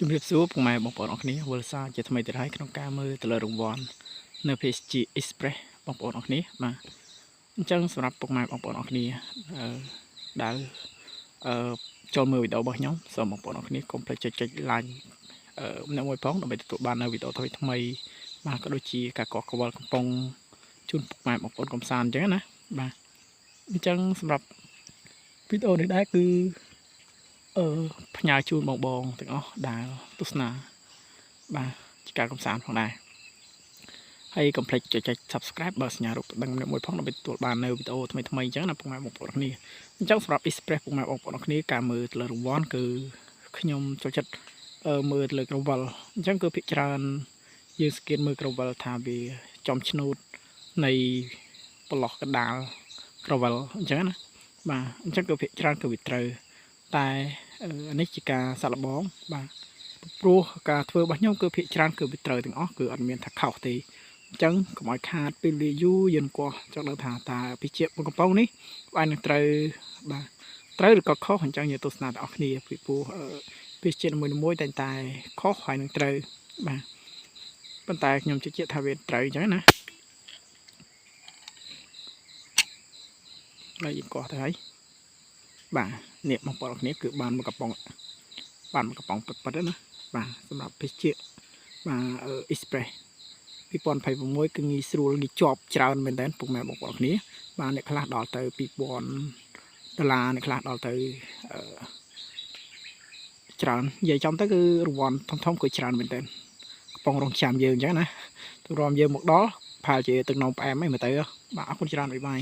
ជំរាបសួរពុកម៉ែបងប្អូនអរគ្នាវល់សាជាថ្មីទៀតហើយក្នុងការមើលទៅលើរង្វាន់នៅ PSG Express បងប្អូនអរគ្នាបាទអញ្ចឹងសម្រាប់ពុកម៉ែបងប្អូនអរគ្នាដែលចូលមើលវីដេអូរបស់ខ្ញុំសូមបងប្អូនអរគ្នាកុំភ្លេចចុច like ម្នាក់មួយផងដើម្បីទទួលបាននៅវីដេអូថ្មីបាទក៏ដូចជាការកក់កវល់កំប៉ុងជូនពុកម៉ែបងប្អូនកំសាន្តអញ្ចឹងណាបាទអញ្ចឹងសម្រាប់វីដេអូនេះដែរគឺផ្ញើជូនបងទាំងអស់ដែលទស្សនាបាទជាការកំសាន្តផងដែរហើយកុំភ្លេចចុច Subscribe បើសញ្ញារូបដឹងម្នាក់មួយផងដើម្បីទទួលបាននៅវីដេអូថ្មីអញ្ចឹងណាពុកម៉ែបងប្អូនគ្នាអញ្ចឹងសម្រាប់ Express ពុកម៉ែបងប្អូនគ្នាការមើលទៅលើរង្វាន់គឺខ្ញុំចូលចិត្តមើលទៅលើក្រវិលអញ្ចឹងគឺភាគច្រើនយើងស្កេនមើលក្រវិលថាវាចំឆ្នូតនៃប្រឡោះកណ្ដាលក្រវិលអញ្ចឹងណាបាទអញ្ចឹងគឺភាគច្រើនគឺវាត្រូវតែនេះជាការសាក់លបងបាទព្រោះការធ្វើរបស់ខ្ញុំគឺភាគច្រើនគឺវាត្រូវទាំងអស់គឺអត់មានថាខុសទេអញ្ចឹងកុំឲ្យខាតពេលយូរយើងកោះចង់ដឹងថាតើពីជាកំប៉ុងនេះបាននឹងត្រូវបាទត្រូវឬក៏ខុសអញ្ចឹងយើងទស្សនាទាំងអស់គ្នាពីព្រោះពីជាតិមួយតែងតែខុសហើយនឹងត្រូវបាទប៉ុន្តែខ្ញុំជឿជាក់ថាវាត្រូវអញ្ចឹងណាហើយយើងកោះទៅហើយបាទនេះបងប្អូនគ្នាគឺបានមកកំប៉ុងពិតៗណាបាទសម្រាប់ភេសជ្ជៈបាទ Express 2026គឺងាយស្រួលងាយជាប់ច្រើនមែនតើពុកម៉ែបងប្អូនគ្នាបាទអ្នកខ្លះដល់ទៅ$2000អ្នកខ្លះដល់ទៅច្រើននិយាយចំទៅគឺរង្វាន់ធំគឺច្រើនមែនតើកំប៉ុងរងចាំយើងអញ្ចឹងណាទម្រាំយើងមកដល់ផាលជាទឹកនំផ្អែមអីមើលទៅបាទអរគុណច្រើនបាយ